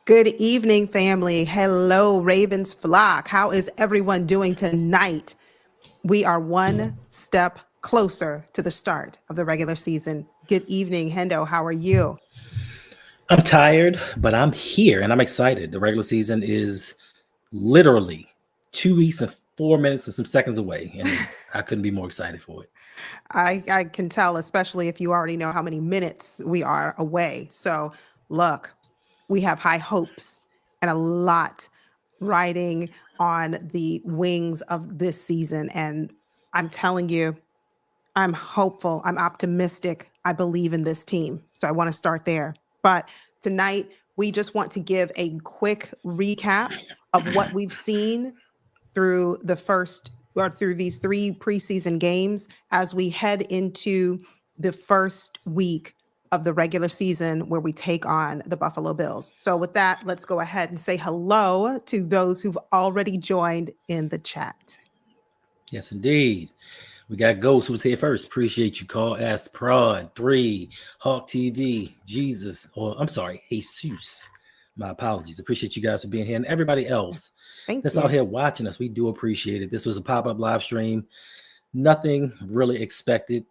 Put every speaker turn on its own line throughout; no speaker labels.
Good evening, family. Hello, Ravens flock. How is everyone doing tonight? We are one step closer to the start of the regular season. Good evening, Hendo. How are you?
I'm tired, but I'm here and I'm excited. The regular season is literally 2 weeks and 4 minutes and some seconds away, and I couldn't be more excited for it.
I can tell, especially if you already know how many minutes we are away. So, look, we have high hopes and a lot riding on the wings of this season. And I'm telling you, I'm hopeful. I'm optimistic. I believe in this team. So I want to start there. But tonight, we just want to give a quick recap of what we've seen through the first or through these three preseason games as we head into the first week of the regular season where we take on the Buffalo Bills. So with that, let's go ahead and say hello to those who've already joined in the chat.
Yes, indeed. We got Ghost who's here first. Appreciate you. Call S Prod 3 Hawk TV Jesus, or I'm sorry, Jesus. My apologies. Appreciate you guys for being here, and everybody else that's out here watching us. We do appreciate it. This was a pop-up live stream. Nothing really expected.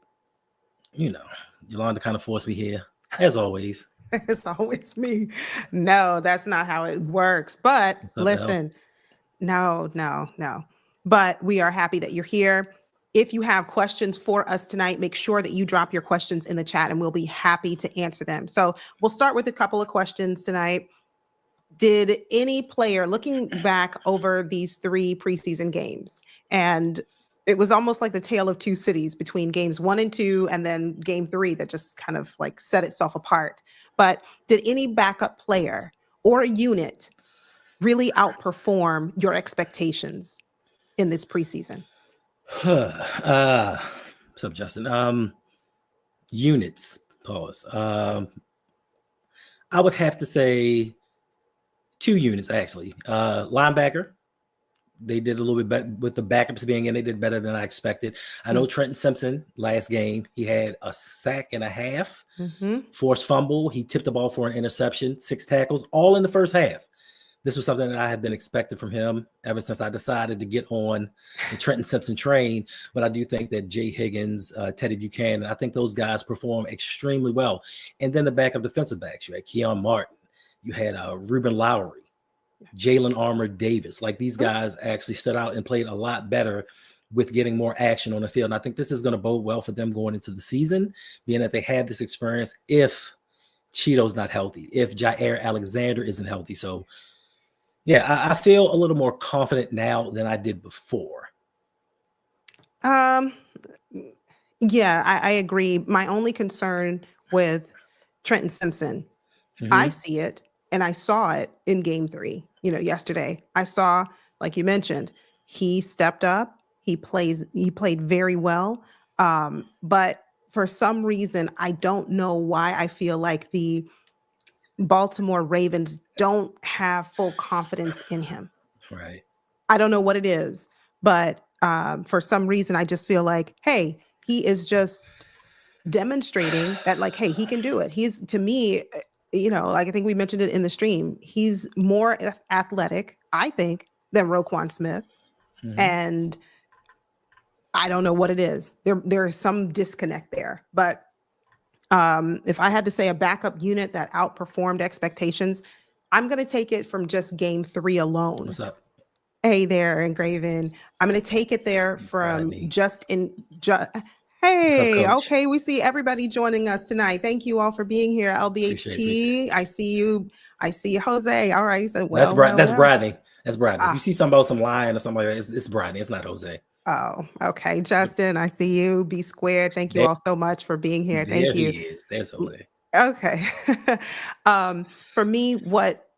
You know, Yolanda kind of forced me here, as always.
It's always me. No, that's not how it works. But listen, no. But we are happy that you're here. If you have questions for us tonight, make sure that you drop your questions in the chat and we'll be happy to answer them. So we'll start with a couple of questions tonight. Did any player, looking back over these three preseason games, and it was almost like the tale of two cities between games 1 and 2 and then game 3 that just kind of like set itself apart. But did any backup player or a unit really outperform your expectations in this preseason?
What's up, Justin? Units, pause. I would have to say 2 units, actually. Linebacker, they did a little bit better with the backups being in. They did better than I expected. I know Trenton Simpson last game, he had a sack and a half, forced fumble. He tipped the ball for an interception, 6 tackles, all in the first half. This was something that I had been expecting from him ever since I decided to get on the Trenton Simpson train. But I do think that Jay Higgins, Teddy Buchanan, I think those guys perform extremely well. And then the backup defensive backs, you had Keon Martin, you had Ruben Lowry, Jalen Armour Davis. Like, these guys actually stood out and played a lot better with getting more action on the field. And I think this is going to bode well for them going into the season, being that they had this experience if Cheeto's not healthy, if Jair Alexander isn't healthy. So, yeah, I feel a little more confident now than I did before.
Yeah, I agree. My only concern with Trenton Simpson, I see it and I saw it in game 3, yesterday. I saw, like you mentioned, he stepped up. He played very well. But for some reason, I don't know why I feel like the Baltimore Ravens don't have full confidence in him.
Right.
I don't know what it is, but for some reason, I just feel like, hey, he is just demonstrating that, like, hey, he can do it. He's, to me, like I think we mentioned it in the stream, he's more athletic, I think, than Roquan Smith. And I don't know what it is. There is some disconnect there. But if I had to say a backup unit that outperformed expectations, I'm going to take it from just game 3 alone.
What's up?
Hey there, Engraven. I'm going to take it there from Hey,
up,
okay, we see everybody joining us tonight. Thank you all for being here. LBHT, appreciate it. I see you. I see Jose. All right. So,
that's Bradley. That's Bradley. If you see something about some lion or something like that, it's Bradley. It's not Jose.
Oh, okay. Justin, I see you. B squared. Thank you all so much for being here. Thank you.
He is. There's Jose.
Okay. For me, what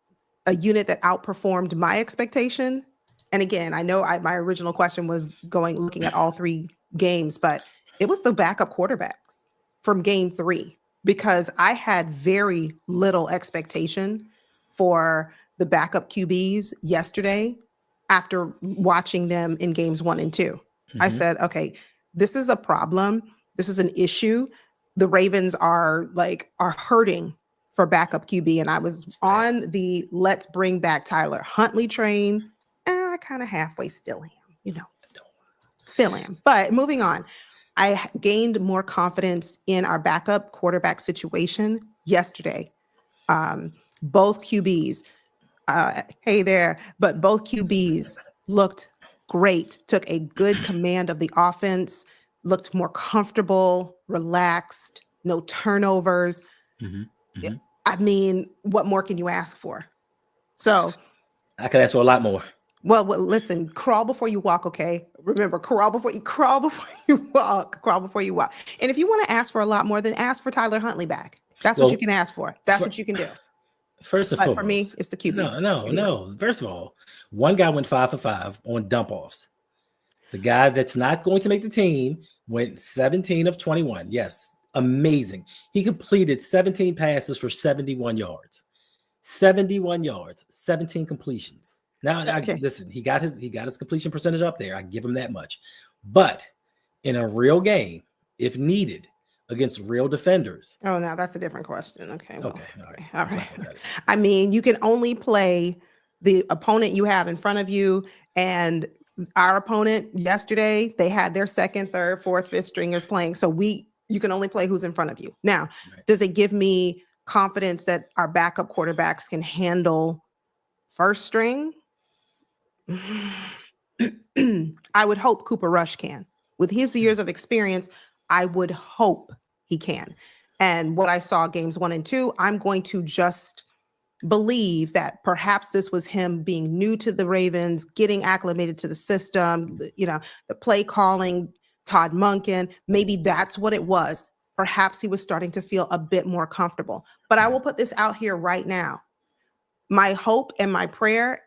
a unit that outperformed my expectation. And again, I know my original question was looking at all 3 games, but it was the backup quarterbacks from game 3, because I had very little expectation for the backup QBs yesterday after watching them in games 1 and 2. I said, okay, this is a problem. This is an issue. The Ravens are hurting for backup QB, and I was on the let's bring back Tyler Huntley train, and I kind of halfway still am, still am. But moving on, I gained more confidence in our backup quarterback situation yesterday. Both QBs, hey there, but both QBs looked great, took a good command of the offense, looked more comfortable, relaxed, no turnovers. I mean, what more can you ask for? So
I could ask for a lot more.
Well, listen, crawl before you walk, okay? Remember, crawl before you walk. And if you want to ask for a lot more, then ask for Tyler Huntley back. That's what you can ask for. That's what you can do.
First and foremost,
for me, it's the QB.
No. First of all, one guy went 5 for 5 on dump offs. The guy that's not going to make the team went 17 of 21. Yes, amazing. He completed 17 passes for 71 yards. 71 yards, 17 completions. Now, listen, he got his completion percentage up there. I give him that much. But in a real game, if needed, against real defenders.
Oh, now that's a different question. Okay. Well,
okay.
All right. I mean, you can only play the opponent you have in front of you. And our opponent yesterday, they had their second, third, fourth, fifth stringers playing. So you can only play who's in front of you. Now, does it give me confidence that our backup quarterbacks can handle first string? I would hope Cooper Rush can. With his years of experience, I would hope he can. And what I saw games 1 and 2, I'm going to just believe that perhaps this was him being new to the Ravens, getting acclimated to the system, the play calling, Todd Monken. Maybe that's what it was. Perhaps he was starting to feel a bit more comfortable. But I will put this out here right now. My hope and my prayer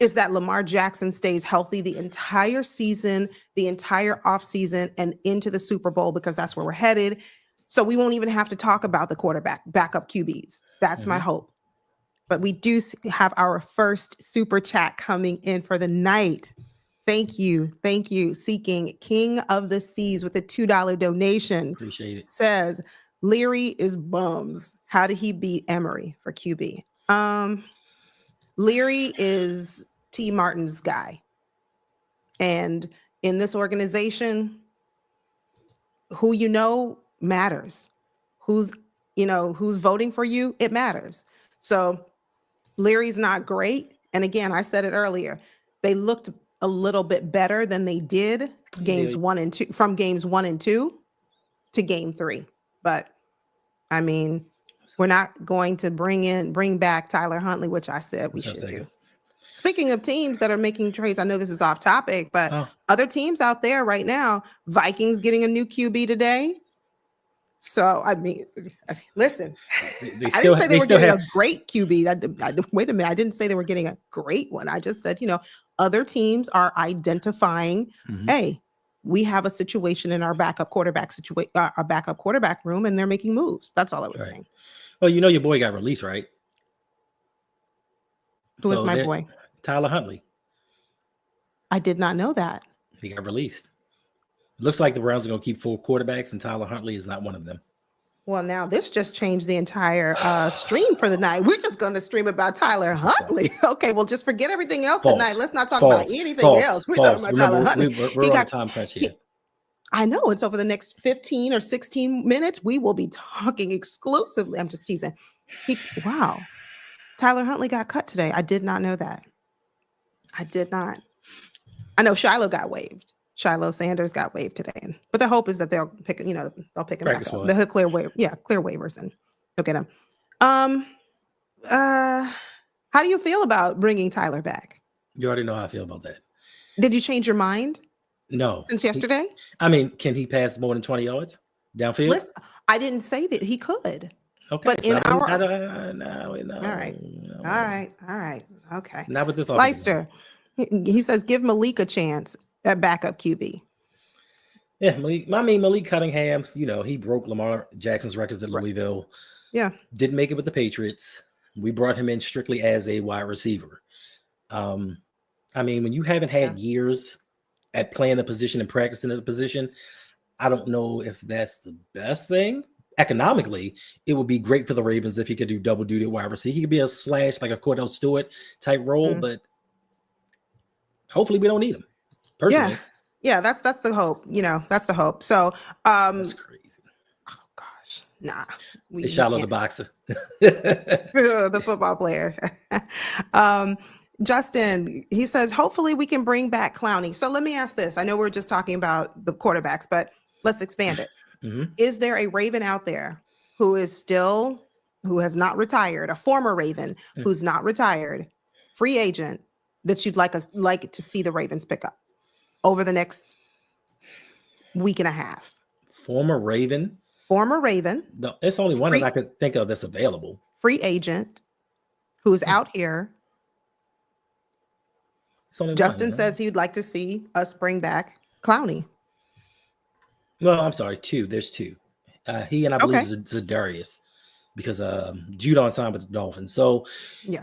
is that Lamar Jackson stays healthy the entire season, the entire offseason, and into the Super Bowl, because that's where we're headed. So we won't even have to talk about the backup QBs. That's my hope. But we do have our first super chat coming in for the night. Thank you. Seeking King of the Seas with a $2 donation.
Appreciate it.
Says, Leary is bums. How did he beat Emery for QB? Leary is T. Martin's guy. And in this organization, who matters. Who's voting for you, it matters. So Leary's not great. And again, I said it earlier, they looked a little bit better than they did from games 1 and 2 to game 3. But I mean, we're not going to bring back Tyler Huntley, which I said we should do. Speaking of teams that are making trades, I know this is off topic, but other teams out there right now, Vikings getting a new QB today. So, I mean, listen, I didn't say they were getting a great QB. Wait a minute. I didn't say they were getting a great one. I just said, other teams are identifying, hey, we have a situation in our backup quarterback room, and they're making moves. That's all I was saying.
Well, your boy got released, right?
Who is my boy?
Tyler Huntley.
I did not know that.
He got released. It looks like the Browns are going to keep 4 quarterbacks, and Tyler Huntley is not one of them. Well,
now this just changed the entire stream for the night. We're just going to stream about Tyler Huntley. Okay, well, just forget everything else tonight. Let's not talk about anything else. We're talking about Tyler Huntley.
We're on a time crunch here.
I know. And so for the next 15 or 16 minutes, we will be talking exclusively. I'm just teasing. Wow. Tyler Huntley got cut today. I did not know that. I did not. I know Shiloh got waived. Shiloh Sanders got waived today. But the hope is that they'll pick him back up. They'll clear waivers and they'll get him. How do you feel about bringing Tyler back?
You already know how I feel about that.
Did you change your mind?
No.
Since yesterday?
Can he pass more than 20 yards downfield?
Listen, I didn't say that he could.
Okay.
But
so
in our
no.
All right. Okay.
Not with this
Slicer. He says give Malik a chance at backup QB.
Yeah, Malik Cunningham, he broke Lamar Jackson's records at Louisville.
Yeah.
Didn't make it with the Patriots. We brought him in strictly as a wide receiver. When you haven't had years at playing a position and practicing a position, I don't know if that's the best thing. economically, it would be great for the Ravens if he could do double duty at wide receiver. He could be a slash like a Cordell Stewart type role, but hopefully we don't need him. Personally,
yeah, that's the hope. That's the hope. So,
that's crazy.
oh gosh, nah,
It's Shiloh the boxer,
the football player. Justin, he says, hopefully we can bring back Clowney. So let me ask this. I know we're just talking about the quarterbacks, but let's expand it. Is there a Raven out there who has not retired, a former Raven who's not retired, free agent, that you'd like to see the Ravens pick up over the next week and a half?
Former Raven? No, it's only one that I could think of that's available.
Free agent who's out here. Justin says he'd like to see us bring back Clowney.
Well, I'm sorry, two. There's two. He and I believe Zadarius, because Judon signed with the Dolphins. So
yeah,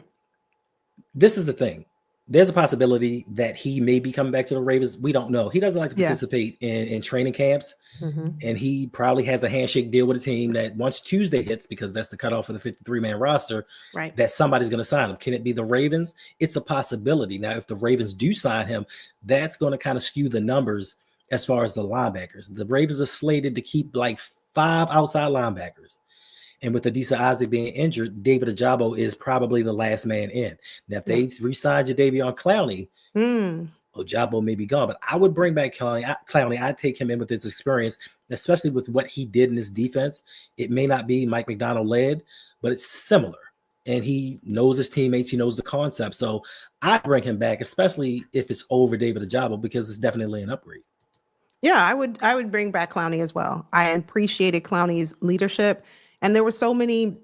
this is the thing. There's a possibility that he may be coming back to the Ravens. We don't know. He doesn't like to participate in training camps, and he probably has a handshake deal with a team that once Tuesday hits, because that's the cutoff for the 53-man roster,
right,
that somebody's going to sign him. Can it be the Ravens? It's a possibility. Now, if the Ravens do sign him, that's going to kind of skew the numbers as far as the linebackers. The Ravens are slated to keep like 5 outside linebackers. And with Adisa Isaac being injured, David Ajabo is probably the last man in. Now, if they re-sign Jadeveon Clowney, Ajabo may be gone. But I would bring back Clowney. I'd take him in with his experience, especially with what he did in his defense. It may not be Mike McDonald led, but it's similar. And he knows his teammates. He knows the concept. So I'd bring him back, especially if it's over David Ajabo, because it's definitely an upgrade.
Yeah, I would bring back Clowney as well. I appreciated Clowney's leadership. And there were so many,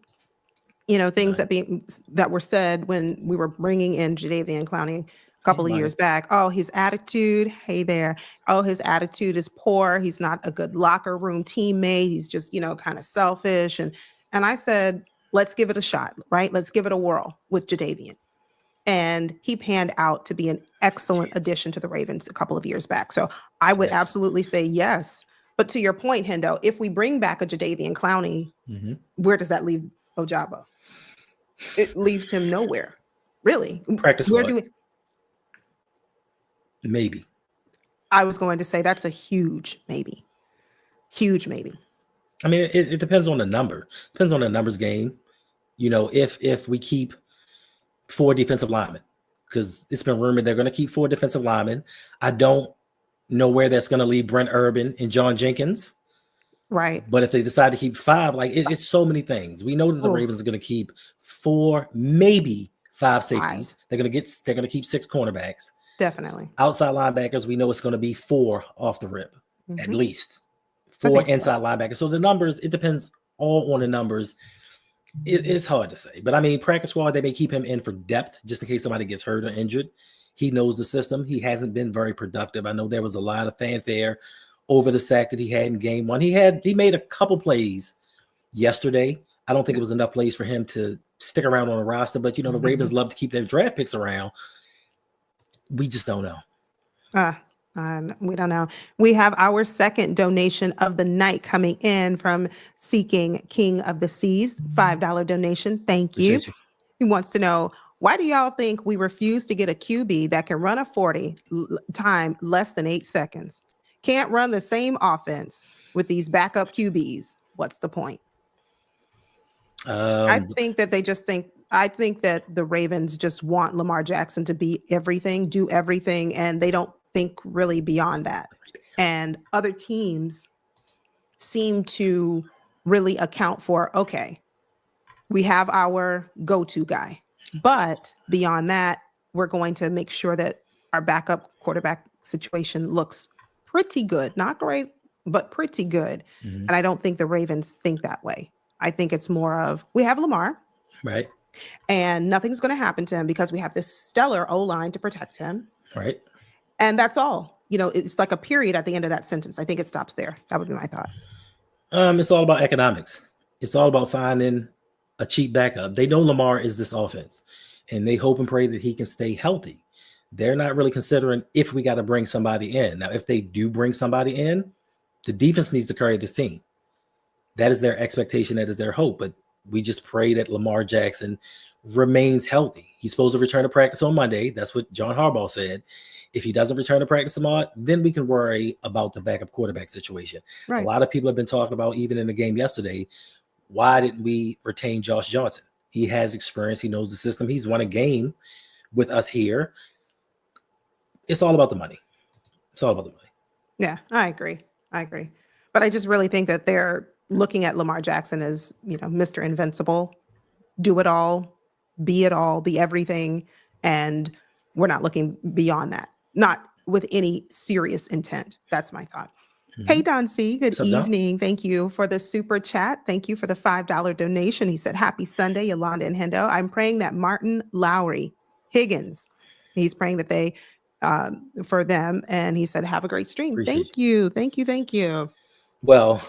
things that were said when we were bringing in Jadeveon Clowney a couple of years back. Oh, his attitude. Hey there. Oh, his attitude is poor. He's not a good locker room teammate. He's just, kind of selfish. And I said, let's give it a shot, right? Let's give it a whirl with Jadeveon. And he panned out to be an excellent addition to the Ravens a couple of years back. So I would absolutely say yes. But to your point, Hendo, if we bring back a Jadeveon Clowney, where does that leave Ojabo? It leaves him nowhere, really.
Practice maybe.
I was going to say that's a huge maybe. Huge maybe.
I mean, it depends on the number. Depends on the numbers game. If we keep 4 defensive linemen, because it's been rumored they're going to keep 4 defensive linemen. I don't know where that's going to leave Brent Urban and John Jenkins.
Right.
But if they decide to keep 5, it's so many things. We know that the Ravens are going to keep 4, maybe 5 safeties. They're going to keep 6 cornerbacks.
Definitely.
Outside linebackers, we know it's going to be 4 off the rip, at least 4 inside linebackers. So the numbers, it depends all on the numbers. It's hard to say, but I mean, practice squad, they may keep him in for depth just in case somebody gets hurt or injured. He knows the system. He hasn't been very productive. I know there was a lot of fanfare over the sack that he had in game 1. He made a couple plays yesterday. I don't think it was enough plays for him to stick around on the roster, but the Ravens love to keep their draft picks around. We just don't know.
We don't know. We have our second donation of the night coming in from Seeking King of the Seas, $5 donation. Thank you. He wants to know, why do y'all think we refuse to get a QB that can run a 40 time less than 8 seconds? Can't run the same offense with these backup QBs. What's the point? I think that I think that the Ravens just want Lamar Jackson to be everything, do everything, and they don't think really beyond that. And other teams seem to really account for, okay, we have our go-to guy, but beyond that, we're going to make sure that our backup quarterback situation looks pretty good. Not great, but pretty good. And I don't think the Ravens think that way. I think it's more of, we have Lamar.
Right.
And nothing's going to happen to him because we have this stellar O-line to protect him.
Right.
And that's all. It's like a period at the end of that sentence. I think it stops there. That would be my thought.
It's all about economics. It's all about finding a cheap backup. They know Lamar is this offense, and they hope and pray that he can stay healthy. They're not really considering if we got to bring somebody in. Now, if they do bring somebody in, the defense needs to carry this team. That is their expectation. That is their hope. But we just pray that Lamar Jackson remains healthy. He's supposed to return to practice on Monday. That's what John Harbaugh said. If he doesn't return to practice tomorrow, then we can worry about the backup quarterback situation.
Right.
A lot of people have been talking about, even in the game yesterday, why didn't we retain Josh Johnson? He has experience. He knows the system. He's won a game with us here. It's all about the money. It's all about the money.
Yeah, I agree. But I just really think that they're looking at Lamar Jackson as, Mr. Invincible, do it all, be everything. And we're not looking beyond that, not with any serious intent. That's my thought. Mm-hmm. Hey, Don C, good evening. Thank you for the super chat. Thank you for the $5 donation. He said, happy Sunday, Yolanda and Hendo. I'm praying that Martin Lowry, Higgins, he's praying that they, for them. And he said, have a great stream. Thank you. Well,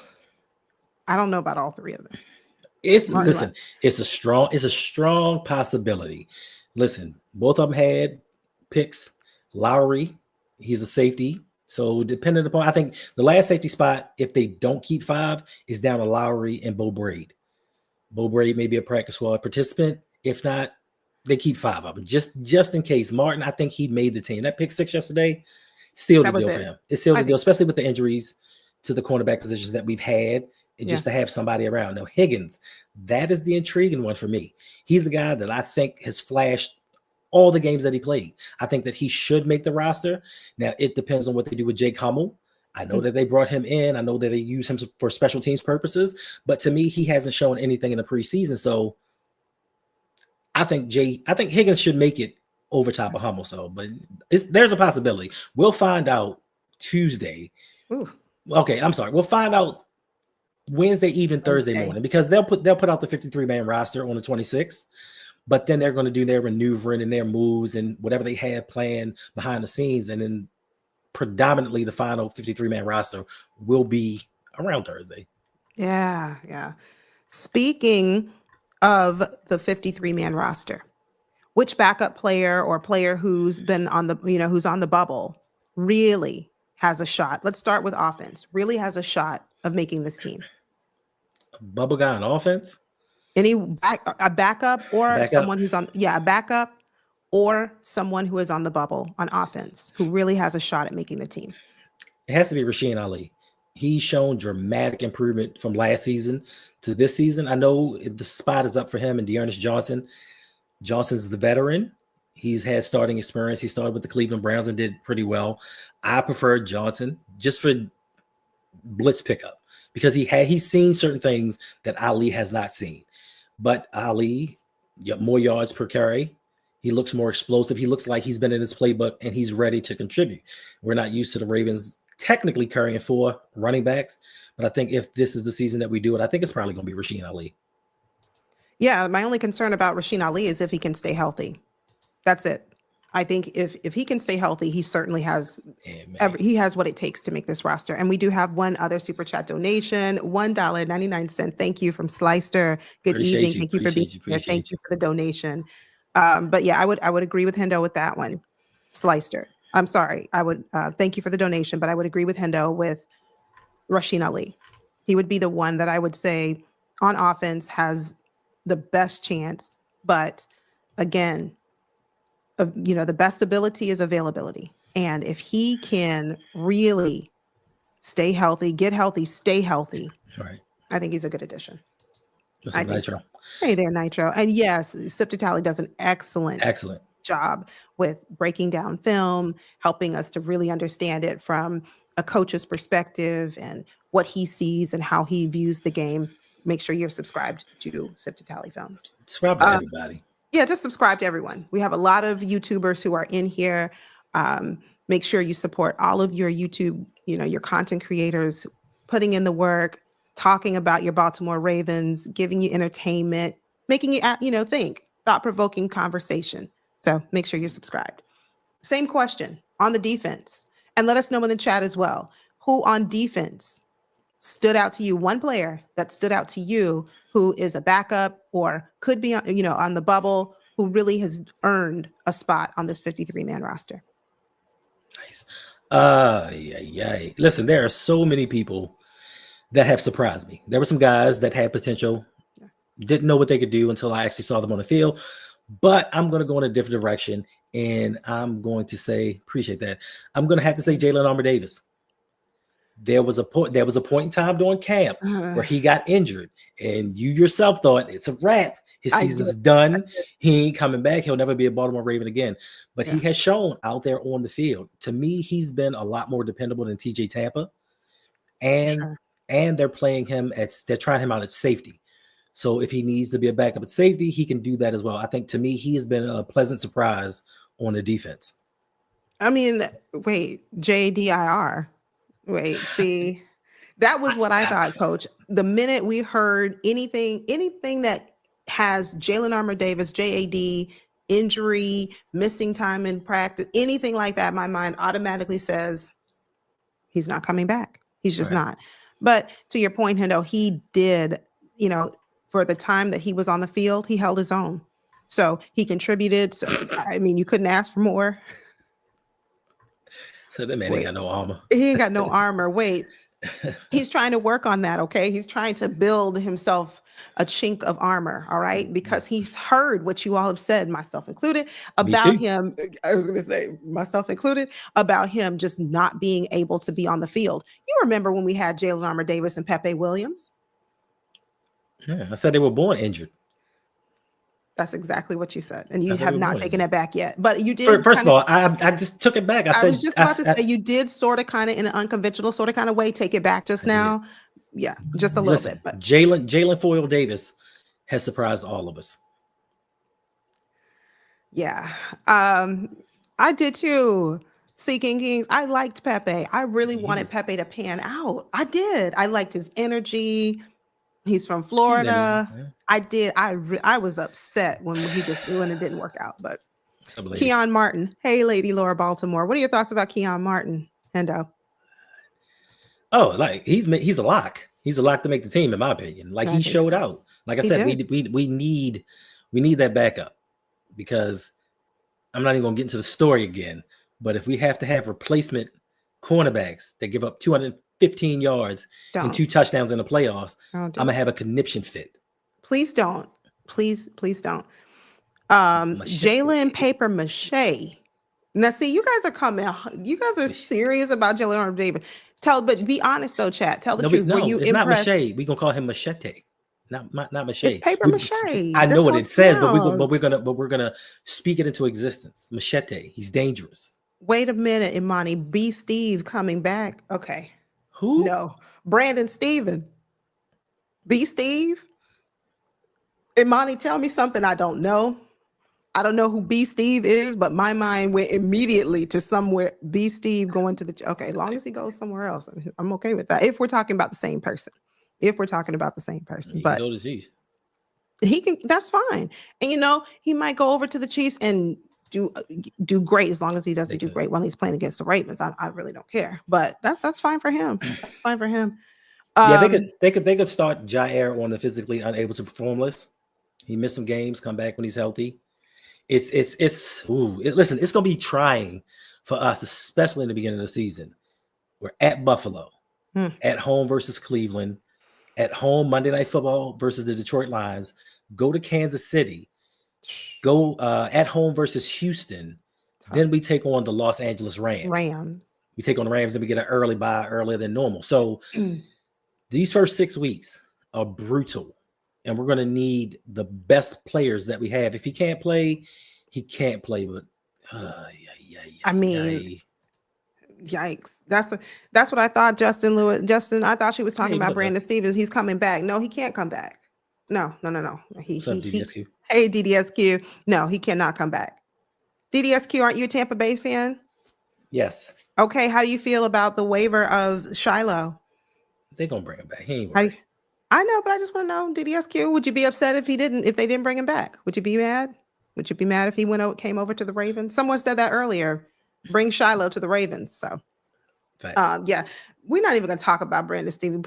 I don't know about all three of them.
It's a strong possibility. Listen, both of them had picks. Lowry, he's a safety. So depending upon, I think the last safety spot, if they don't keep 5, is down to Lowry and Bo Braid. Bo Braid may be a practice squad participant. If not, they keep 5 of them just in case. Martin, I think he made the team. That pick 6 yesterday, still the deal for him. It's still the deal, especially with the injuries to the cornerback positions that we've had, and just to have somebody around. Now, Higgins, that is the intriguing one for me. He's the guy that I think has flashed all the games that he played. I think that he should make the roster. Now, it depends on what they do with Jake Hummel. I know that they brought him in. I know that they use him for special teams purposes. But to me, he hasn't shown anything in the preseason. So I think Higgins should make it over top of Hummel. So, but there's a possibility. We'll find out Tuesday.
Ooh.
Okay, I'm sorry. We'll find out Wednesday evening, Thursday morning, because they'll put out the 53-man roster on the 26th. But then they're going to do their maneuvering and their moves and whatever they have planned behind the scenes. And then predominantly the final 53-man roster will be around Thursday.
Yeah. Speaking of the 53-man roster, which backup player or player who's been on the, who's on the bubble really has a shot? Let's start with offense. Really has a shot of making this team.
A bubble guy on offense?
A backup or someone who's on, a backup or someone who is on the bubble on offense who really has a shot at making the team.
It has to be Rasheen Ali. He's shown dramatic improvement from last season to this season. I know the spot is up for him and Dearness Johnson. Johnson's the veteran. He's had starting experience. He started with the Cleveland Browns and did pretty well. I prefer Johnson just for blitz pickup because he's seen certain things that Ali has not seen. But Ali, more yards per carry. He looks more explosive. He looks like he's been in his playbook and he's ready to contribute. We're not used to the Ravens technically carrying 4 running backs, but I think if this is the season that we do it, I think it's probably going to be Rasheen Ali.
Yeah, my only concern about Rasheen Ali is if he can stay healthy. That's it. I think if he can stay healthy, he certainly has he has what it takes to make this roster. And we do have one other super chat donation, $1.99. Thank you from Slicer. Good evening. Thank you for being here. Thank you for the donation. But yeah, I would agree with Hendo with that one. Slicer. I'm sorry. I would thank you for the donation, but I would agree with Hendo with Rasheen Ali. He would be the one that I would say on offense has the best chance. But again, the best ability is availability. And if he can really stay healthy, get healthy, stay healthy,
right,
I think he's a good addition.
Nitro.
So. Hey there, Nitro. And yes, Sip to Tally does an excellent job with breaking down film, helping us to really understand it from a coach's perspective and what he sees and how he views the game. Make sure you're subscribed to Sip to Tally Films.
Subscribe to everybody.
Yeah, just subscribe to everyone. We have a lot of YouTubers who are in here. Make sure you support all of your YouTube, your content creators, putting in the work, talking about your Baltimore Ravens, giving you entertainment, making you, think, thought-provoking conversation. So make sure you're subscribed. Same question on the defense. And let us know in the chat as well. Who on defense stood out to you? One player that stood out to you who is a backup or could be on the bubble, who really has earned a spot on this 53-man roster.
Nice. Listen, there are so many people that have surprised me. There were some guys that had potential,
Yeah.
didn't know what they could do until I actually saw them on the field. But I'm going to go in a different direction, and I'm going to say, appreciate that. I'm going to have to say Jalen Armour Davis. There was a point. There was a point in time during camp where he got injured, and you yourself thought it's a wrap. His
I
season's
did.
done. He ain't coming back. He'll never be a Baltimore Raven again. But he
Yeah.
has shown out there on the field. To me, he's been a lot more dependable than TJ Tampa, and
Sure.
they're playing him at they're trying him out at safety. So if he needs to be a backup at safety, he can do that as well. I think to me, he has been a pleasant surprise on the defense.
I mean, wait, JDIR. Wait, see, that was what I thought, Coach. The minute we heard anything that has Jalen Armour Davis, JAD, injury, missing time in practice, anything like that, my mind automatically says he's not coming back. He's just
Right.
not. But to your point, Hendo, he did, for the time that he was on the field, he held his own. So he contributed. So, I mean, you couldn't ask for more.
So that man ain't got no armor.
He ain't got no armor. Wait, he's trying to work on that. Okay. He's trying to build himself a chink of armor. All right. Because he's heard what you all have said, myself included, about him. I was going to say, myself included, about him just not being able to be on the field. You remember when we had Jalen Armour Davis and Pepe Williams?
Yeah, I said they were born injured.
That's exactly what you said. And you
I thought
have
we were
not
born
taken
injured.
it back yet. But you did.
First of all, I just took it back.
I was just about to say you did sort of kind of in an unconventional sort of kind of way take it back just now. Yeah, just a little bit. But
Jalen Foyle Davis has surprised all of us.
Yeah. I did too. Seeking Kings. I liked Pepe. I really wanted Pepe to pan out. I did. I liked his energy. He's from Florida. I did. I was upset when it didn't work out. But Keon Martin. Hey, Lady Laura Baltimore. What are your thoughts about Keon Martin, Hendo?
Oh, like he's a lock. He's a lock to make the team, in my opinion. Like he showed out. Like I said, we need that backup, because I'm not even gonna get into the story again. But if we have to have replacement cornerbacks that give up 215 yards and 2 touchdowns in the playoffs, I'm gonna have a conniption fit.
Please don't. Please don't. Jalen Paper Mache. Now, see, you guys are coming. You guys are serious about Jalen Armour Davis. But be honest though, chat. Tell the truth.
No,
were you
it's
impressed?
not Mache. We're gonna call him Machete. Not Mache.
It's Paper Mache.
I know what it says, but we're gonna speak it into existence. Machete. He's dangerous.
Wait a minute, Imani. B. Steve coming back. Okay.
Who?
No. Brandon Steven. B. Steve. Imani, tell me something I don't know. I don't know who B. Steve is, but my mind went immediately to somewhere. B. Steve going to the... Okay, as long as he goes somewhere else, I'm okay with that. If we're talking about the same person. But
go to Chiefs.
He can... That's fine. And, he might go over to the Chiefs and do great, as long as he doesn't do great when he's playing against the Ravens. I really don't care. But that's fine for him. That's fine for him.
Yeah, they could start Jair on the physically unable to perform list. He missed some games, come back when he's healthy. Listen, it's gonna be trying for us, especially in the beginning of the season. We're at Buffalo, at home versus Cleveland, at home Monday Night Football versus the Detroit Lions. Go to Kansas City, go at home versus Houston. Then we take on the Los Angeles Rams. We take on the Rams, and we get an early bye earlier than normal. So these first 6 weeks are brutal. And we're going to need the best players that we have. If he can't play, he can't play. But
I mean, yikes! That's what I thought. Justin, I thought she was talking about Brandon Stevens. He's coming back. No, he can't come back. No.
DDSQ?
Hey, DDSQ. No, he cannot come back. DDSQ, aren't you a Tampa Bay fan?
Yes.
Okay. How do you feel about the waiver of Shiloh?
They're gonna bring him back. He ain't worried.
I know, but I just want to know, DDSQ, would you be upset if they didn't bring him back? Would you be mad? Would you be mad if he came over to the Ravens? Someone said that earlier. Bring Shiloh to the Ravens. So, yeah, we're not even going to talk about Brandon Stevens.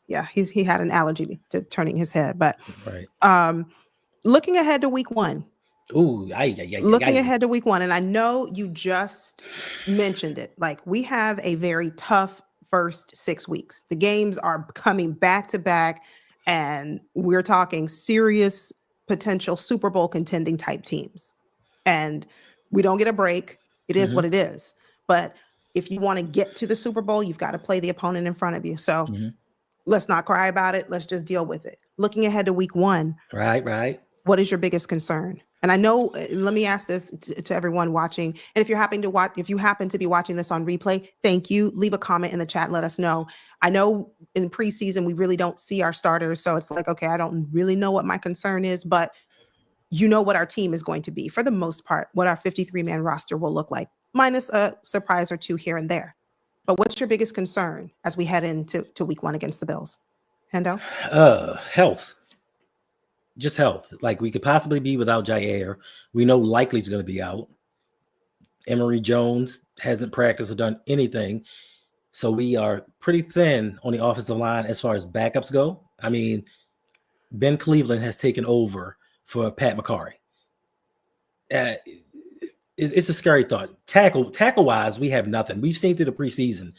Yeah, he had an allergy to turning his head. But looking ahead to week 1. Looking ahead to week 1, and I know you just mentioned it. Like, we have a very tough first 6 weeks. The games are coming back to back, and we're talking serious potential Super Bowl contending type teams. And we don't get a break. It is what it is. But if you want to get to the Super Bowl, you've got to play the opponent in front of you. So let's not cry about it. Let's just deal with it. Looking ahead to week 1.
Right.
What is your biggest concern? And I know, let me ask this to everyone watching. And if you happen to be watching this on replay, thank you. Leave a comment in the chat and let us know. I know in preseason, we really don't see our starters. So it's like, okay, I don't really know what my concern is, but you know what our team is going to be for the most part, what our 53-man roster will look like, minus a surprise or two here and there. But what's your biggest concern as we head into week 1 against the Bills? Hendo?
Health. Just health. Like, we could possibly be without Jair. We know Likely's going to be out. Emory Jones hasn't practiced or done anything. So we are pretty thin on the offensive line as far as backups go. I mean, Ben Cleveland has taken over for Pat McCarry. It's a scary thought. Tackle-wise, we have nothing. We've seen through the preseason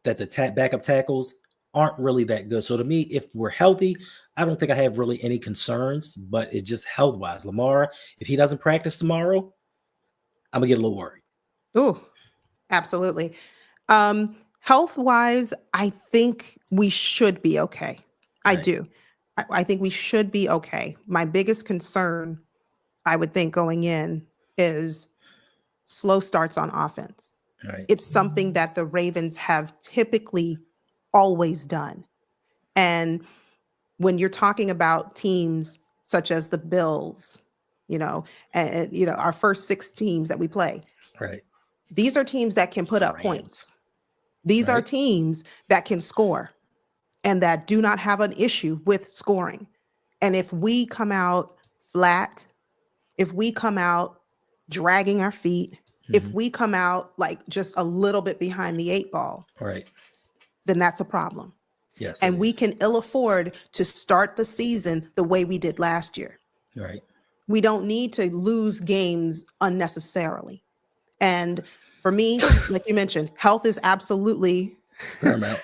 that the backup tackles aren't really that good. So to me, if we're healthy, I don't think I have really any concerns, but it's just health-wise. Lamar, if he doesn't practice tomorrow, I'm going to get a little worried.
Ooh, absolutely. Health-wise, I think we should be okay. I do. I think we should be okay. My biggest concern, I would think, going in is slow starts on offense.
Right.
It's something that the Ravens have typically always done. And when you're talking about teams such as the Bills, and our first 6 teams that we play,
right,
these are teams that can put up points. These are teams that can score and that do not have an issue with scoring. And if we come out flat, if we come out dragging our feet, if we come out like just a little bit behind the 8 ball, then that's a problem.
Yes.
And we can ill afford to start the season the way we did last year.
Right.
We don't need to lose games unnecessarily. And for me, like you mentioned, health is absolutely
paramount.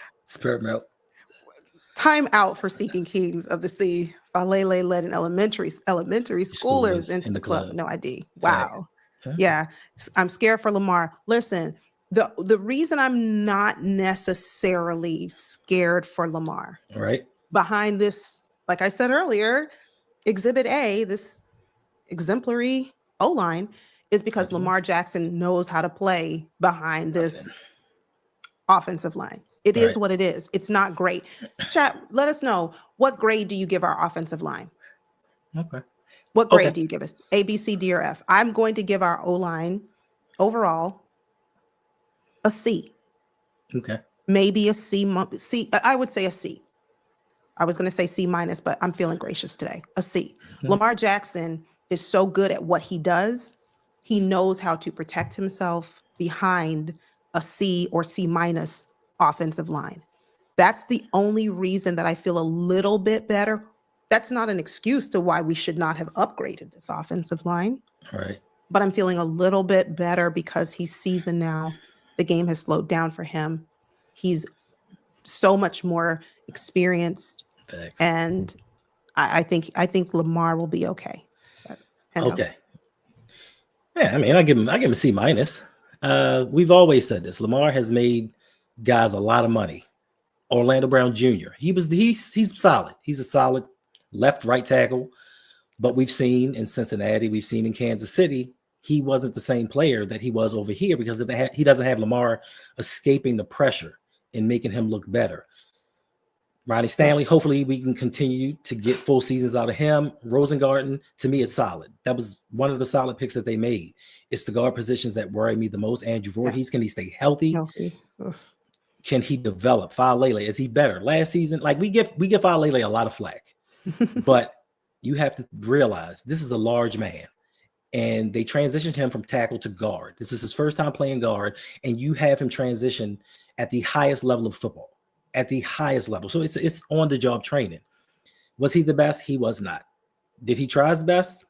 Time out for Seeking Kings of the Sea. Falele led an elementary schoolers into the club. No ID. Wow. Yeah. I'm scared for Lamar. Listen, the reason I'm not necessarily scared for Lamar, behind this, like I said earlier, Exhibit A, this exemplary O-line, is because Lamar Jackson knows how to play behind this offensive line. It is what it is. It's not great. Chat, let us know, what grade do you give our offensive line?
Okay.
What grade do you give us? A, B, C, D, or F? I'm going to give our O-line overall a C.
Okay.
Maybe a C. I would say a C. I was going to say C minus, but I'm feeling gracious today. A C. Lamar Jackson is so good at what he does. He knows how to protect himself behind a C or C minus offensive line. That's the only reason that I feel a little bit better. That's not an excuse to why we should not have upgraded this offensive line. But I'm feeling a little bit better because he's seasoned now. The game has slowed down for him. He's so much more experienced.
Thanks.
And I think Lamar will be okay.
Okay. Yeah, I mean, I give him a C minus. We've always said this. Lamar has made guys a lot of money. Orlando Brown Jr. He's solid. He's a solid left-right tackle. But we've seen in Cincinnati, we've seen in Kansas City, he wasn't the same player that he was over here because he doesn't have Lamar escaping the pressure and making him look better. Ronnie Stanley, hopefully we can continue to get full seasons out of him. Rosengarten, to me, is solid. That was one of the solid picks that they made. It's the guard positions that worry me the most. Andrew Voorhees, can he stay healthy? Can he develop? Falele, is he better? Last season, like we give Falele a lot of flack, but you have to realize this is a large man, and they transitioned him from tackle to guard. This is his first time playing guard, and you have him transition at the highest level of football, at the highest level. So it's on the job training. Was he the best? He was not. Did he try his best?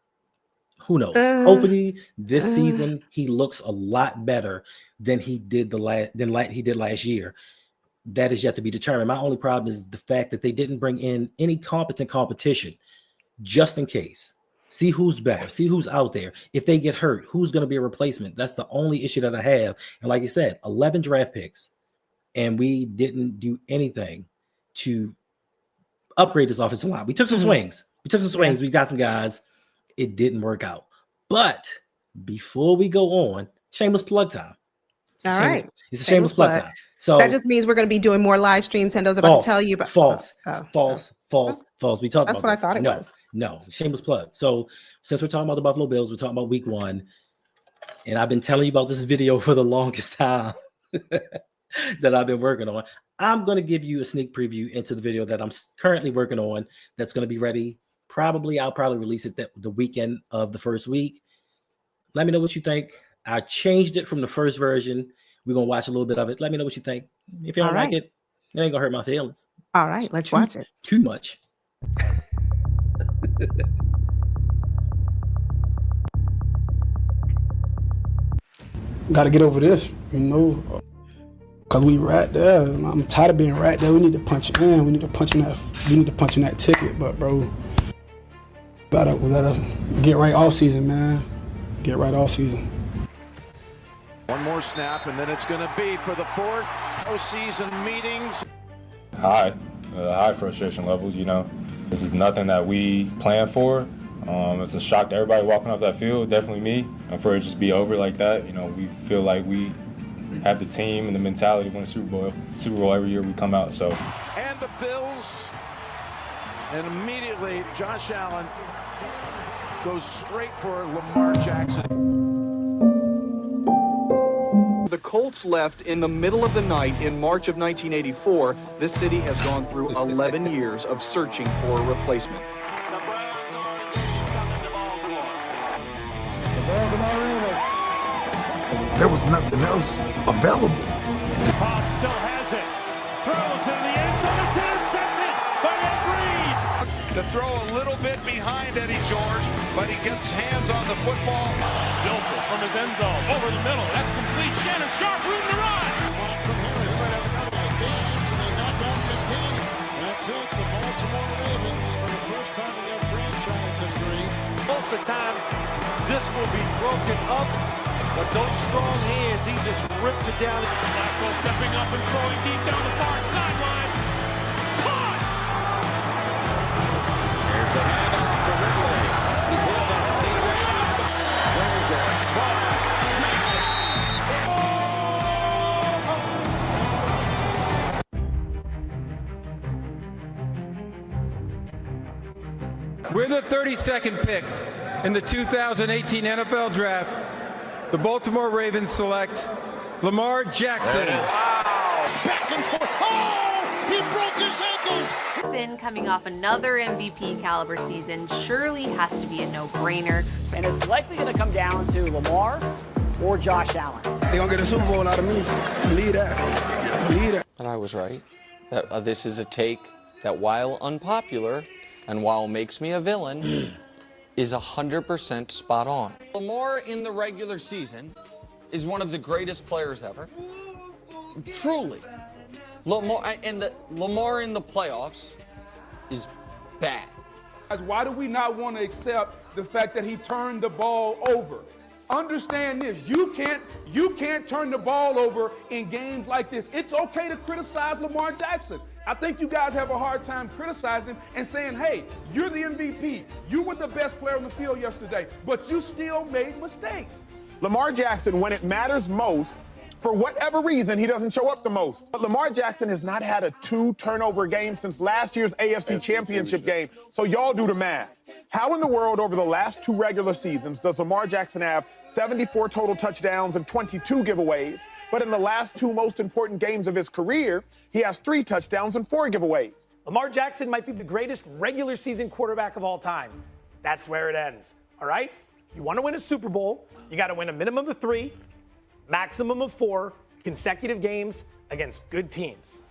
Who knows? Hopefully this season he looks a lot better than he did last year. that is yet to be determined. My only problem is the fact that they didn't bring in any competent competition just in case. See who's better, see who's out there. If they get hurt, who's going to be a replacement? That's the only issue that I have. And like I said, 11 draft picks, and we didn't do anything to upgrade this offensive line. We took some swings. We got some guys. It didn't work out. But before we go on, shameless plug time. It's a shameless plug time. So
that just means we're going to be doing more live streams. Hendo's about to tell you about
false. We talked
That's
about
what I thought it was.
No, shameless plug. So since we're talking about the Buffalo Bills, we're talking about week 1. And I've been telling you about this video for the longest time that I've been working on. I'm going to give you a sneak preview into the video that I'm currently working on that's going to be ready. I'll probably release it the weekend of the first week. Let me know what you think. I changed it from the first version. We're going to watch a little bit of it. Let me know what you think. If you don't like it, it ain't going to hurt my feelings.
All right, let's watch it.
Too much.
Got to get over this, because we right there. And I'm tired of being right there. We need to punch in. We need to punch in that ticket. But bro, we gotta get right all season, man. Get right all season.
One more snap, and then it's going to be for the 4th postseason meetings.
High frustration levels. This is nothing that we planned for. It's a shock to everybody walking off that field, definitely me. And for it to just be over like that, we feel like we have the team and the mentality to win a Super Bowl every year we come out. So.
And the Bills, and immediately Josh Allen goes straight for Lamar Jackson.
The Colts left in the middle of the night in March of 1984. This city has gone through 11 years of searching for a replacement.
There was nothing else available.
Cobb still has it. Throws in the end zone. It's intercepted by Ed Reed. To throw a little bit behind Eddie George, but he gets hands on the football.
Bilford from his end zone, over the middle. That's complete. Shannon Sharp, room to run.
That's it. The Baltimore Ravens, for the first time in their franchise history.
Most of the time, this will be broken up, but those strong hands, he just rips it down.
Blackwell stepping up and throwing deep down the far sideline. Caught!
There's the handoff to Ridley. He's held up. He's way out. There's it. Smash!
We're the 32nd pick in the 2018 NFL Draft. The Baltimore Ravens select Lamar Jackson.
Wow! Back and forth. Oh! He broke his ankles!
Jackson, coming off another MVP caliber season, surely has to be a no-brainer.
And it's likely going to come down to Lamar or Josh Allen.
They're going to get a Super Bowl out of me. Believe that. Believe that.
And I was right. That this is a take that, while unpopular and while makes me a villain, is 100% spot on. Lamar in the regular season is one of the greatest players ever. Truly. Lamar in the playoffs is bad.
Why do we not want to accept the fact that he turned the ball over? Understand this, you can't turn the ball over in games like this. It's okay to criticize Lamar Jackson. I think you guys have a hard time criticizing him and saying, hey, you're the MVP. You were the best player on the field yesterday, but you still made mistakes.
Lamar Jackson, when it matters most, for whatever reason, he doesn't show up the most. But Lamar Jackson has not had a 2-turnover game since last year's AFC Championship game. So y'all do the math. How in the world over the last 2 regular seasons does Lamar Jackson have 74 total touchdowns and 22 giveaways? But in the last 2 most important games of his career, he has 3 touchdowns and 4 giveaways.
Lamar Jackson might be the greatest regular season quarterback of all time. That's where it ends. All right? You want to win a Super Bowl, you got to win a minimum of 3, maximum of 4 consecutive games against good teams.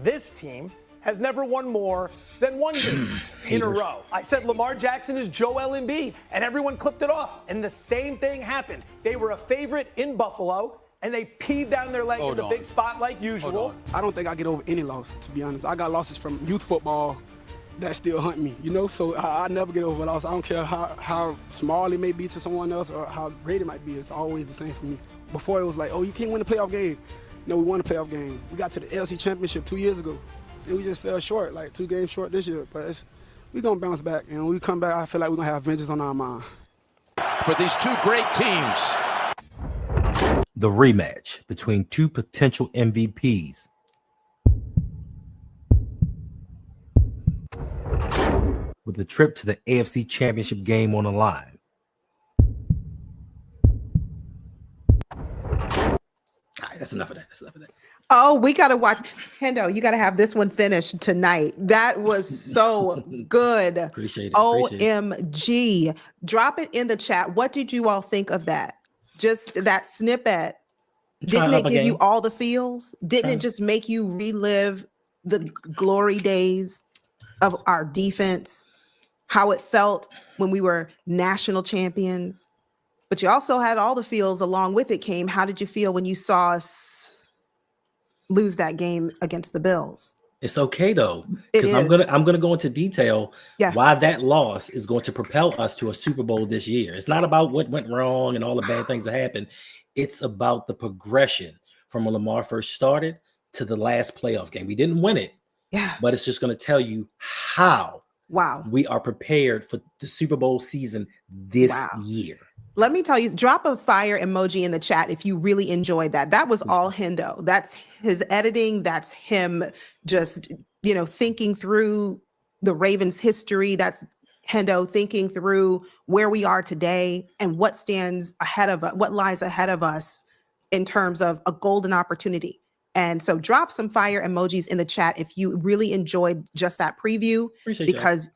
This team has never won more than 1 game in a row. I said Lamar Jackson is Joel Embiid, and everyone clipped it off. And the same thing happened. They were a favorite in Buffalo, and they peed down their leg in the big spot like usual.
I don't think I get over any loss, to be honest. I got losses from youth football that still hunt me, you know? So I never get over a loss. I don't care how small it may be to someone else or how great it might be. It's always the same for me. Before it was like, oh, you can't win a playoff game. No, we won a playoff game. We got to the LC Championship 2 years ago. And we just fell short, like 2 games short this year. But we're going to bounce back. And when we come back, I feel like we're going to have vengeance on our mind.
For these two great teams.
The rematch between two potential MVPs. With a trip to the AFC Championship game on the line. All right, that's enough of that.
Oh, we got to watch. Hendo, you got to have this one finished tonight. That was so good.
Appreciate it.
OMG. Drop it in the chat. What did you all think of that? Just that snippet. Didn't it give you all the feels? Didn't it just make you relive the glory days of our defense? How it felt when we were national champions? But you also had all the feels along with it came. How did you feel when you saw us lose that game against the Bills?
It's okay though, because I'm gonna go into detail why that loss is going to propel us to a Super Bowl this year. It's not about what went wrong and all the bad things that happened. It's about the progression from when Lamar first started to the last playoff game. We didn't win it, but it's just going to tell you how we are prepared for the Super Bowl season this year.
Let me tell you, drop a fire emoji in the chat if you really enjoyed that. That was all Hendo. That's his editing. That's him just, thinking through the Ravens history. That's Hendo thinking through where we are today and what stands ahead of us, what lies ahead of us in terms of a golden opportunity. And so drop some fire emojis in the chat if you really enjoyed just that preview.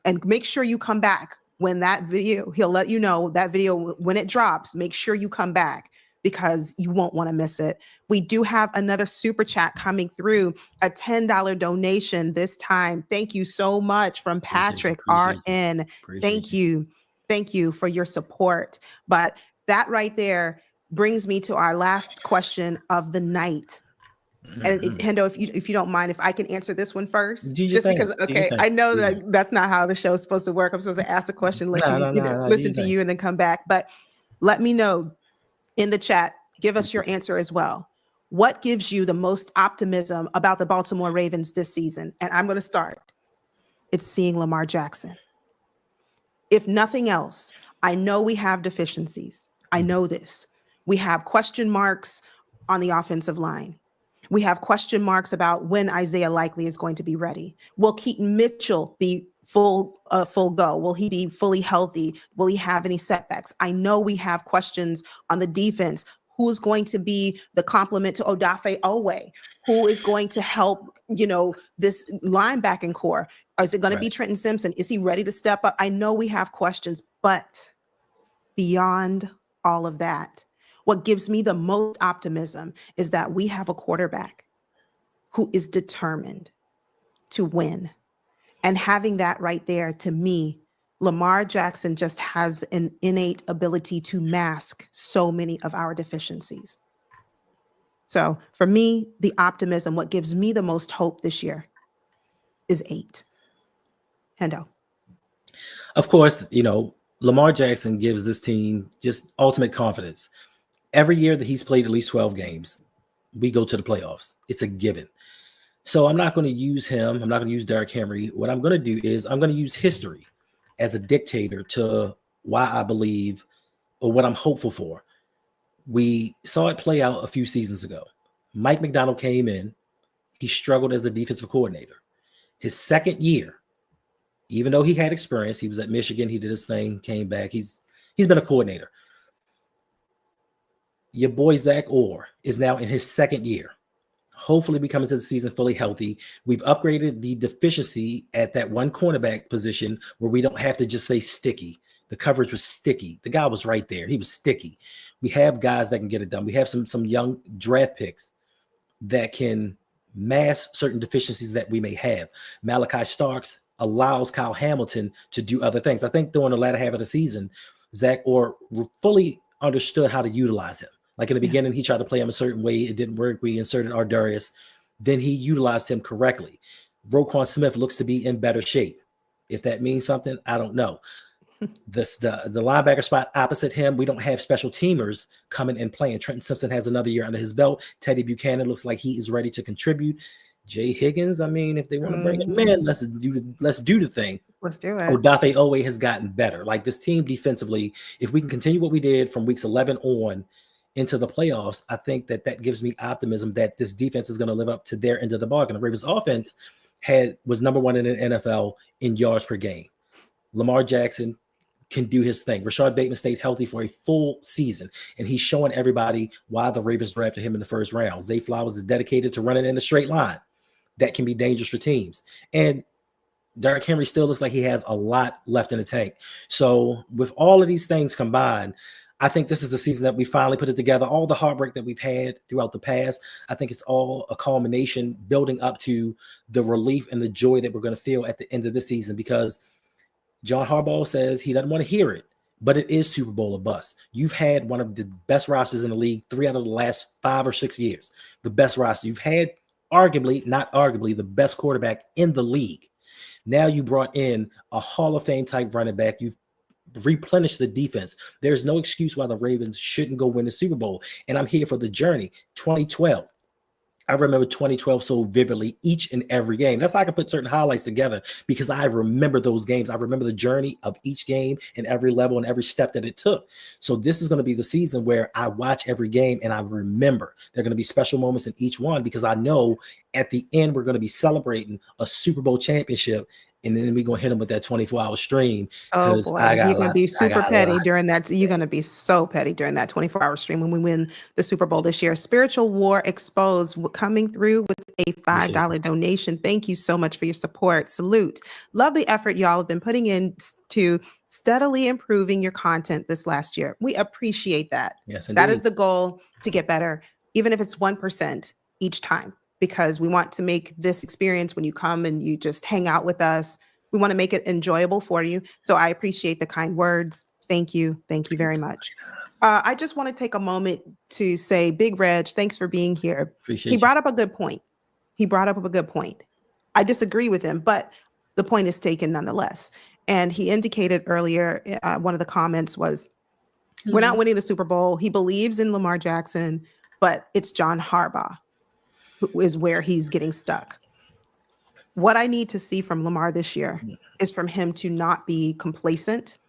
And make sure you come back when that video, he'll let you know that video, when it drops, make sure you come back because you won't want to miss it. We do have another super chat coming through, a $10 donation this time. Thank you so much from Patrick RN. Thank you. Thank you for your support. But that right there brings me to our last question of the night. And Hendo, if you don't mind, if I can answer this one first, just because, I know that that's not how the show is supposed to work. I'm supposed to ask a question, let you listen to you and then come back. But let me know in the chat, give us your answer as well. What gives you the most optimism about the Baltimore Ravens this season? And I'm going to start. It's seeing Lamar Jackson. If nothing else, I know we have deficiencies. I know this. We have question marks on the offensive line. We have question marks about when Isaiah Likely is going to be ready. Will Keaton Mitchell be full go? Will he be fully healthy? Will he have any setbacks? I know we have questions on the defense. Who's going to be the complement to Odafe Owe? Who is going to help, this linebacking core? Is it going to be Trenton Simpson? Is he ready to step up? I know we have questions, but beyond all of that, what gives me the most optimism is that we have a quarterback who is determined to win. And having that right there, to me, Lamar Jackson just has an innate ability to mask so many of our deficiencies. So for me, the optimism, what gives me the most hope this year is 8. Hendo.
Of course, Lamar Jackson gives this team just ultimate confidence. Every year that he's played at least 12 games, we go to the playoffs. It's a given. So I'm not going to use him. I'm not going to use Derrick Henry. What I'm going to do is I'm going to use history as a dictator to why I believe or what I'm hopeful for. We saw it play out a few seasons ago. Mike McDonald came in. He struggled as the defensive coordinator. His second year, even though he had experience, he was at Michigan. He did his thing, came back. He's been a coordinator. Your boy Zach Orr is now in his second year. Hopefully we come into the season fully healthy. We've upgraded the deficiency at that one cornerback position where we don't have to just say sticky. The coverage was sticky. The guy was right there. He was sticky. We have guys that can get it done. We have some young draft picks that can mask certain deficiencies that we may have. Malachi Starks allows Kyle Hamilton to do other things. I think during the latter half of the season, Zach Orr fully understood how to utilize him. Like in the beginning, he tried to play him a certain way. It didn't work. We inserted Ardarius. Then he utilized him correctly. Roquan Smith looks to be in better shape. If that means something, I don't know. The linebacker spot opposite him, we don't have special teamers coming and playing. Trenton Simpson has another year under his belt. Teddy Buchanan looks like he is ready to contribute. Jay Higgins, I mean, if they want to bring him in, let's do the thing.
Let's do it.
Odafe Owe has gotten better. Like this team defensively, if we can continue what we did from weeks 11 on into the playoffs, I think that gives me optimism that this defense is going to live up to their end of the bargain. The Ravens offense was number one in the NFL in yards per game. Lamar Jackson can do his thing. Rashad Bateman stayed healthy for a full season, and he's showing everybody why the Ravens drafted him in the first round. Zay Flowers is dedicated to running in a straight line. That can be dangerous for teams. And Derrick Henry still looks like he has a lot left in the tank. So with all of these things combined, I think this is the season that we finally put it together. All the heartbreak that we've had throughout the past, I think it's all a culmination building up to the relief and the joy that we're going to feel at the end of the season, because John Harbaugh says he doesn't want to hear it, but it is Super Bowl or bust. You've had one of the best rosters in the league 3 out of the last 5 or 6 years. The best roster. You've had not arguably, the best quarterback in the league. Now you brought in a Hall of Fame type running back. You've replenished the defense. There's no excuse why the Ravens shouldn't go win the Super Bowl. And I'm here for the journey. 2012. I remember 2012 so vividly, each and every game. That's how I can put certain highlights together, because I remember those games. I remember the journey of each game and every level and every step that it took. So this is going to be the season where I watch every game and I remember. There are going to be special moments in each one, because I know at the end we're going to be celebrating a Super Bowl championship. And then we're going to hit them with that 24-hour stream.
Oh, boy. You're going to be super petty during that. You're going to be so petty during that 24-hour stream when we win the Super Bowl this year. Spiritual War Exposed coming through with a $5 donation. Thank you so much for your support. Salute. Love the effort y'all have been putting in to steadily improving your content this last year. We appreciate that.
Yes,
that is the goal, to get better, even if it's 1% each time. Because we want to make this experience, when you come and you just hang out with us, we want to make it enjoyable for you. So I appreciate the kind words. Thank you. Thank you very much. I just want to take a moment to say, Big Reg, thanks for being here. He brought up a good point. I disagree with him, but the point is taken nonetheless. And he indicated earlier, one of the comments was, we're not winning the Super Bowl. He believes in Lamar Jackson, but it's John Harbaugh is where he's getting stuck. What I need to see from Lamar this year is from him to not be complacent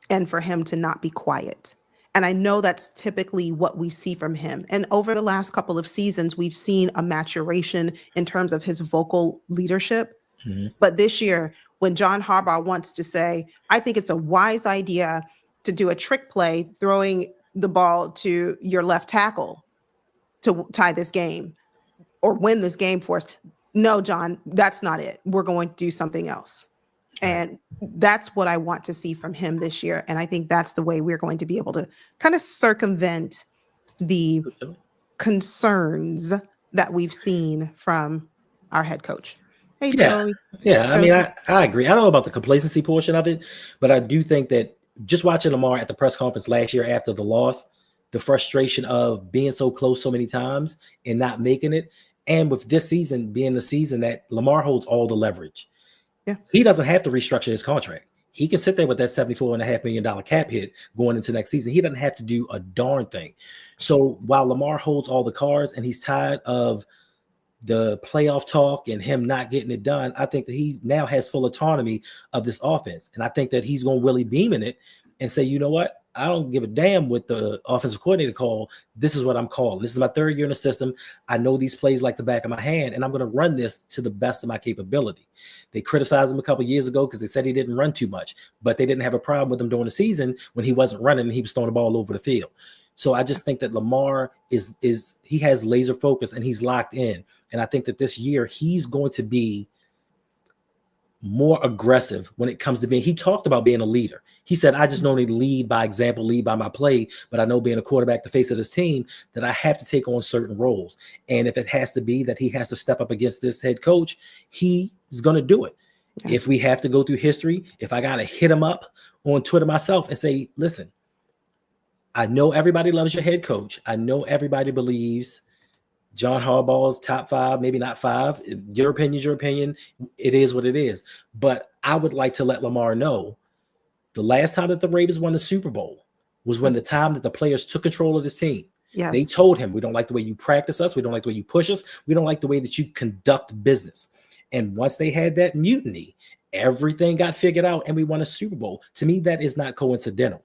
and for him to not be quiet. And I know that's typically what we see from him. And over the last couple of seasons, we've seen a maturation in terms of his vocal leadership. But this year, when John Harbaugh wants to say, I think it's a wise idea to do a trick play, throwing the ball to your left tackle to tie this game or win this game for us. No, John, that's not it. We're going to do something else. And that's what I want to see from him this year. And I think that's the way we're going to be able to kind of circumvent the concerns that we've seen from our head coach. Hey, Joey.
Yeah, I mean, I agree. I don't know about the complacency portion of it, but I do think that just watching Lamar at the press conference last year after the loss, the frustration of being so close so many times and not making it, and with this season being the season that Lamar holds all the leverage.
Yeah.
He doesn't have to restructure his contract. He can sit there with that $74.5 million cap hit going into next season. He doesn't have to do a darn thing. So while Lamar holds all the cards and he's tired of the playoff talk and him not getting it done, I think that he now has full autonomy of this offense. And I think that he's going to Willie beam in it and say, you know what? I don't give a damn what the offensive coordinator call. This is what I'm calling. This is my 3rd year in the system. I know these plays like the back of my hand, and I'm going to run this to the best of my capability. They criticized him a couple years ago because they said he didn't run too much, but they didn't have a problem with him during the season when he wasn't running and he was throwing the ball over the field. So I just think that Lamar he has laser focus and he's locked in. And I think that this year he's going to be more aggressive when it comes to being, he talked about being a leader. He said, I just don't need to lead by example, lead by my play, but I know being a quarterback, the face of this team, that I have to take on certain roles. And if it has to be that he has to step up against this head coach, he is going to do it. Yes. If we have to go through history, if I got to hit him up on Twitter myself and say, listen, I know everybody loves your head coach. I know everybody believes John Harbaugh's top 5, maybe not 5. Your opinion is your opinion. It is what it is. But I would like to let Lamar know the last time that the Ravens won the Super Bowl was when the time that the players took control of this team.
Yes.
They told him, we don't like the way you practice us. We don't like the way you push us. We don't like the way that you conduct business. And once they had that mutiny, everything got figured out and we won a Super Bowl. To me, that is not coincidental.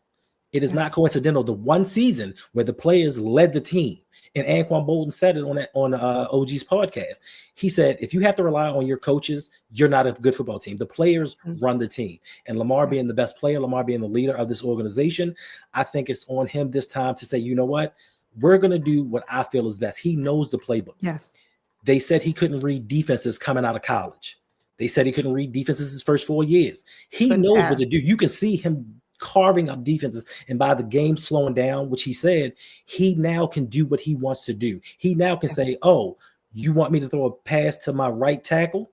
It is not coincidental. The one season where the players led the team, and Anquan Bolden said it on OG's podcast. He said, if you have to rely on your coaches, you're not a good football team. The players run the team. And Lamar being the best player, Lamar being the leader of this organization, I think it's on him this time to say, you know what? We're going to do what I feel is best. He knows the playbooks.
Yes.
They said he couldn't read defenses coming out of college. They said he couldn't read defenses his first 4 years. He knows what to do. You can see him carving up defenses, and by the game slowing down, which he said, he now can do what he wants to do. He now can say, oh, you want me to throw a pass to my right tackle?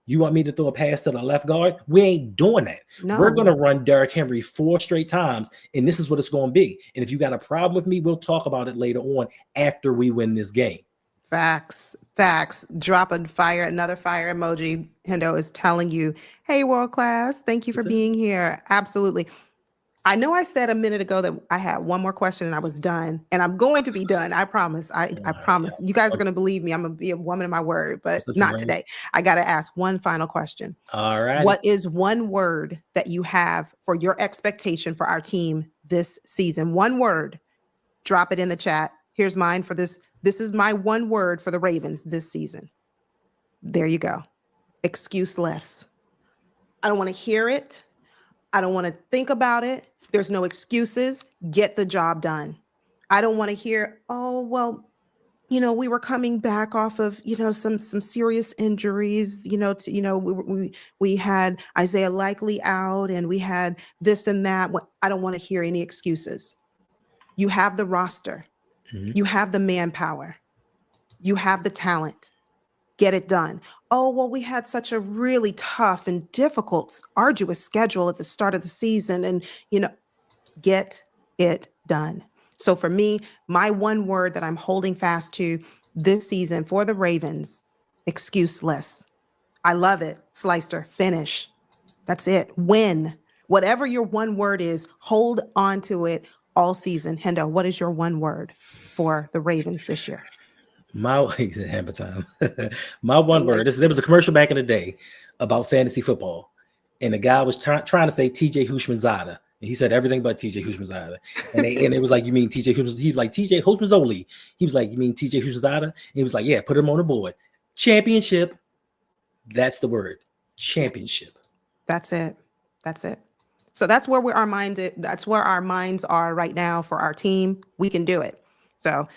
You want me to throw a pass to the left guard? We ain't doing that.
No.
We're going to run Derrick Henry 4 straight times, and this is what it's going to be. And if you got a problem with me, we'll talk about it later on after we win this game.
Facts. Dropping fire, another fire emoji. Hendo is telling you, hey, world class, thank you for being here. Absolutely. I know I said a minute ago that I had one more question and I was done, and I'm going to be done. I promise. I promise. You guys are going to believe me. I'm going to be a woman of my word, but not today. I got to ask one final question.
All right.
What is one word that you have for your expectation for our team this season? One word. Drop it in the chat. Here's mine for this. This is my one word for the Ravens this season. There you go. Excuseless. I don't want to hear it. I don't want to think about it. There's no excuses. Get the job done. I don't want to hear, oh, well, we were coming back off of, some serious injuries, we had Isaiah Likely out and we had this and that. I don't want to hear any excuses. You have the roster. Mm-hmm. You have the manpower. You have the talent. Get it done. Oh, well, we had such a really tough and difficult, arduous schedule at the start of the season. And, get it done. So for me, my one word that I'm holding fast to this season for the Ravens, excuseless. I love it. Slicer, finish. That's it. Win. Whatever your one word is, hold on to it all season. Hendo, what is your one word for the Ravens this year?
My hammer time. My one word. There was a commercial back in the day about fantasy football, and the guy was trying to say TJ Houshmandzadeh. And he said everything but TJ Houshmandzadeh. And it was like, you mean TJ Houshmandzadeh? He was like, TJ Houshmandzadeh. He was like, you mean TJ Houshmandzadeh? And he was like, yeah, put him on the board. Championship. That's the word. Championship.
That's it. So that's where our minds are right now for our team. We can do it. So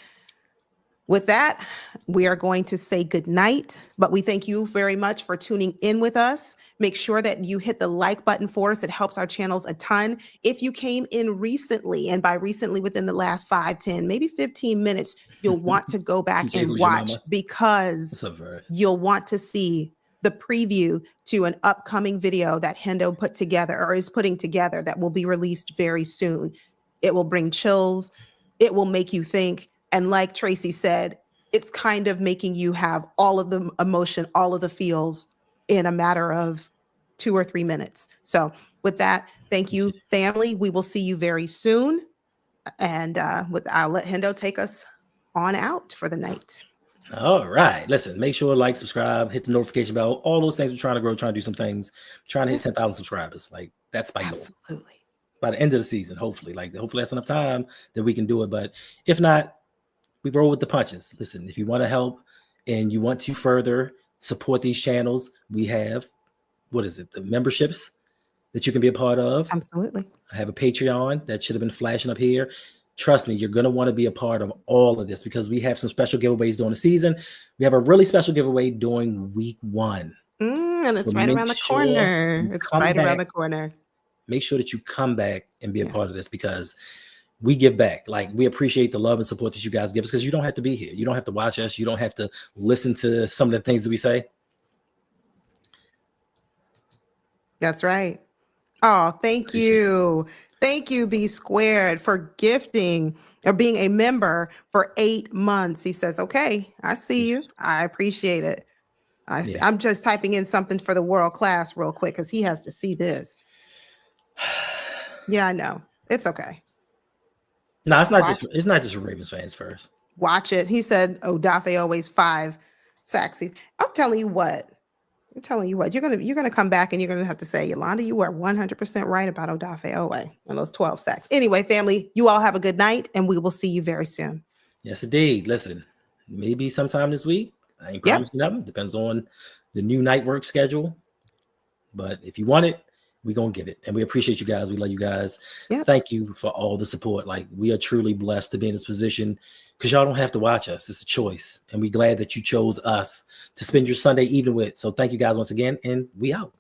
with that, we are going to say good night, but we thank you very much for tuning in with us. Make sure that you hit the like button for us. It helps our channels a ton. If you came in recently, and by recently within the last 5, 10, maybe 15 minutes, you'll want to go back and watch because you'll want to see the preview to an upcoming video that Hendo put together or is putting together that will be released very soon. It will bring chills. It will make you think. And like Tracy said, it's kind of making you have all of the emotion, all of the feels in a matter of 2 or 3 minutes. So with that, thank you, family. We will see you very soon. And I'll let Hendo take us on out for the night.
All right. Listen, make sure to like, subscribe, hit the notification bell, all those things. We're trying to grow, trying to do some things, trying to hit 10,000 subscribers. Like that's my goal.
Absolutely.
By the end of the season, hopefully that's enough time that we can do it. But if not, we roll with the punches. Listen, if you want to help and you want to further support these channels, we have, the memberships that you can be a part of.
Absolutely.
I have a Patreon that should have been flashing up here. Trust me, you're going to want to be a part of all of this because we have some special giveaways during the season. We have a really special giveaway during week 1.
And it's right around the corner. It's right around the corner.
Make sure that you come back and be a part of this because we give back. Like we appreciate the love and support that you guys give us because you don't have to be here. You don't have to watch us. You don't have to listen to some of the things that we say.
That's right. Oh, thank you. Thank you, B Squared, for gifting or being a member for 8 months. He says, okay, I see you. I appreciate it. I see.
Yeah.
I'm just typing in something for the world class real quick because he has to see this. Yeah, I know. It's okay.
No, it's not just for Ravens fans first.
Watch it. He said Odafe always 5 sacks. I'm telling you what. You're gonna come back and you're gonna have to say, Yolanda, you are 100% right about Odafe Owe and those 12 sacks. Anyway, family, you all have a good night, and we will see you very soon.
Yes, indeed. Listen, maybe sometime this week. I ain't promising nothing. Depends on the new night work schedule. But if you want it, we're gonna get it. And we appreciate you guys. We love you guys.
Yep.
Thank you for all the support. Like, we are truly blessed to be in this position because y'all don't have to watch us. It's a choice. And we're glad that you chose us to spend your Sunday evening with. So thank you guys once again, and we out.